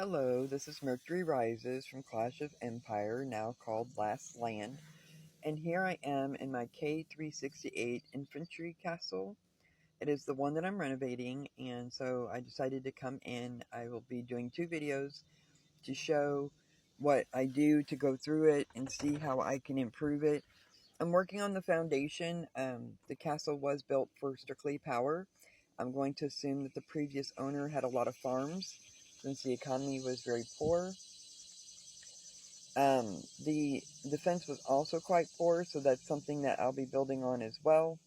Hello, this is Mercury Rises from Clash of Empire, now called Last Land, and here I am in my K368 infantry castle. It is the one that I'm renovating, and so I decided to come in. I will be doing two videos to show what I do to go through it and see how I can improve it. I'm working on the foundation. The castle was built for strictly power. I'm going to assume that the previous owner had a lot of farms since the economy was very poor. The defense was also quite poor, so that's something that I'll be building on as well.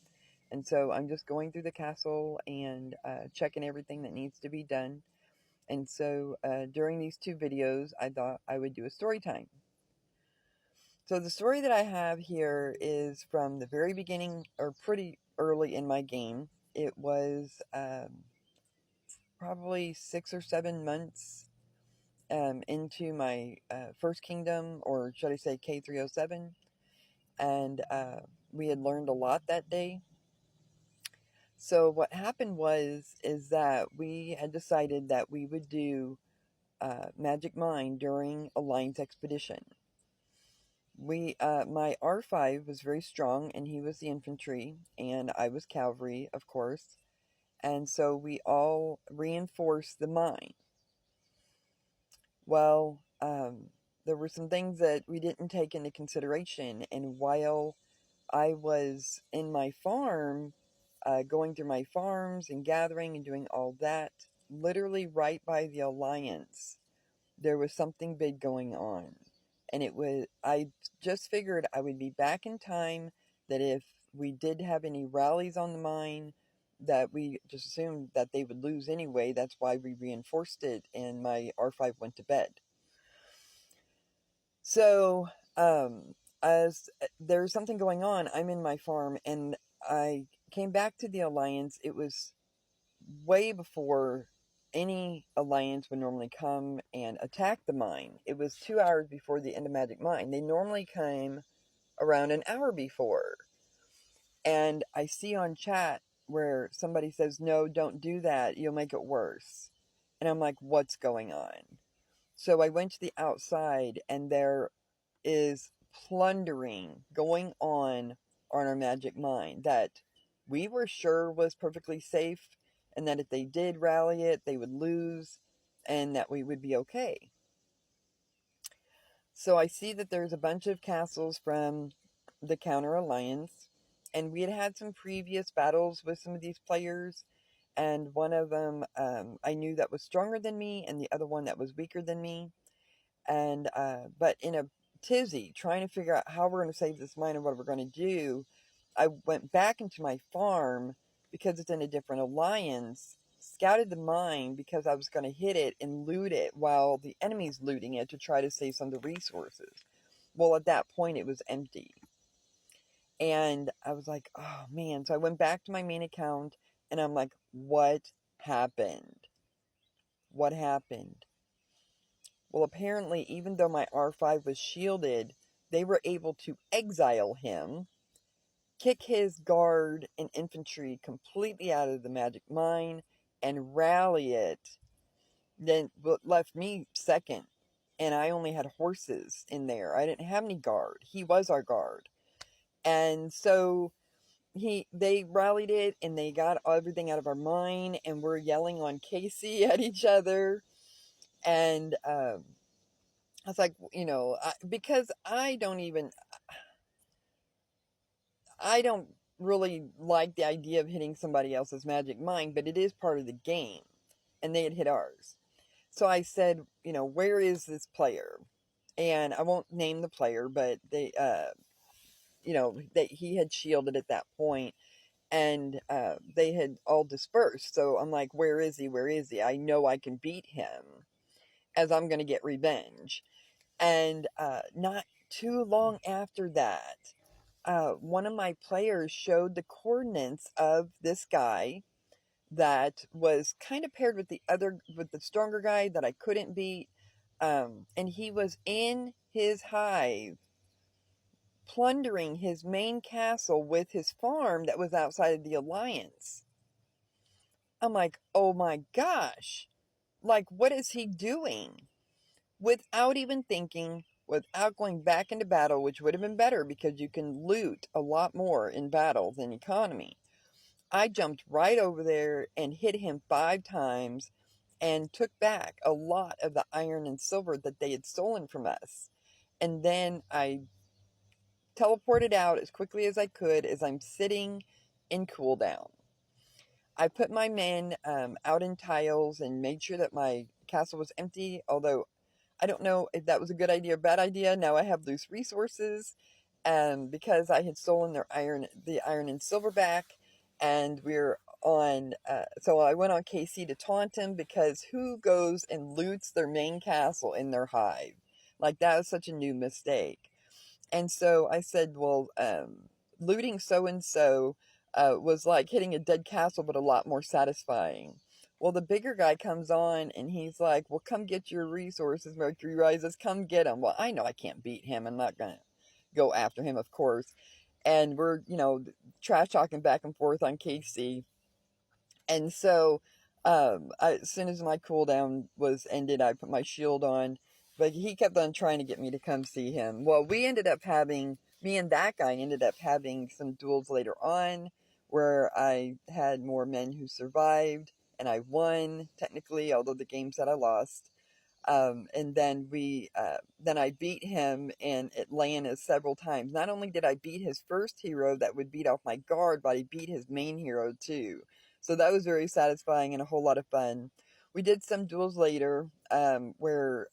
And so I'm just going through the castle and checking everything that needs to be done. And so during these two videos, I thought I would do a story time. So the story that I have here is from the very beginning, or pretty early in my game. It was probably 6 or 7 months into my first kingdom, or should I say K307. And we had learned a lot that day. So what happened is that we had decided that we would do Magic Mine during Alliance Expedition. My R5 was very strong, and he was the infantry, and I was cavalry, of course. And so we all reinforced the mine. Well, there were some things that we didn't take into consideration, and while I was in my farm, going through my farms and gathering and doing all that, literally right by the Alliance, there was something big going on. And I just figured I would be back in time, that if we did have any rallies on the mine, that we just assumed that they would lose anyway. That's why we reinforced it, and my R5 went to bed. So, as there's something going on, I'm in my farm, and I came back to the Alliance. It was way before any Alliance would normally come and attack the mine. It was 2 hours before the end of Magic Mine. They normally came around an hour before. And I see on chat where somebody says, no, don't do that. You'll make it worse. And I'm like, what's going on? So I went to the outside, and there is plundering going on our Magic Mine that we were sure was perfectly safe, and that if they did rally it, they would lose, and that we would be okay. So I see that there's a bunch of castles from the Counter Alliance, and we had had some previous battles with some of these players, and one of them I knew that was stronger than me, and the other one that was weaker than me. And but in a tizzy, trying to figure out how we're going to save this mine and what we're going to do, I went back into my farm because it's in a different alliance, scouted the mine because I was going to hit it and loot it while the enemy's looting it to try to save some of the resources. Well, at that point, it was empty. And I was like, oh man. So I went back to my main account, and I'm like, what happened? What happened? Well, apparently, even though my R5 was shielded, they were able to exile him, kick his guard and infantry completely out of the Magic Mine, and rally it. Then left me second, and I only had horses in there. I didn't have any guard. He was our guard. And so they rallied it, and they got everything out of our mine, and we're yelling on Casey at each other. And I was like, because I don't really like the idea of hitting somebody else's Magic Mine, but it is part of the game, and they had hit ours. So I said, where is this player? And I won't name the player, but he had shielded at that point, and they had all dispersed. So I'm like, where is he? Where is he? I know I can beat him, as I'm going to get revenge. And not too long after that, one of my players showed the coordinates of this guy that was kind of paired with the stronger guy that I couldn't beat. And he was in his hive, plundering his main castle with his farm that was outside of the Alliance. I'm like, oh my gosh. like, what is he doing? Without even thinking, without going back into battle, which would have been better because you can loot a lot more in battle than economy. I jumped right over there and hit him 5 times and took back a lot of the iron and silver that they had stolen from us. And then I teleported out as quickly as I could as I'm sitting in cooldown. I put my men out in tiles and made sure that my castle was empty, although I don't know if that was a good idea or bad idea. Now I have loose resources because I had stolen the iron and silver back, and we're on. So I went on KC to taunt him because who goes and loots their main castle in their hive? Like, that was such a new mistake. And so I said, well, looting so and so was like hitting a dead castle, but a lot more satisfying. Well, the bigger guy comes on and he's like, well, come get your resources, Mercury Rises, come get him. Well, I know I can't beat him. I'm not going to go after him, of course. And we're, trash talking back and forth on KC. And so, as soon as my cooldown was ended, I put my shield on. But he kept on trying to get me to come see him. Well, me and that guy ended up having some duels later on where I had more men who survived and I won, technically, although the game said I lost. And then I beat him in Atlanta several times. Not only did I beat his first hero that would beat off my guard, but I beat his main hero too. So that was very satisfying and a whole lot of fun. We did some duels later, where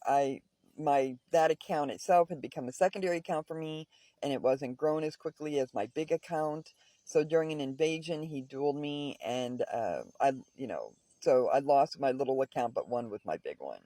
that account itself had become a secondary account for me, and it wasn't grown as quickly as my big account. So during an invasion, he dueled me, and so I lost my little account, but won with my big one.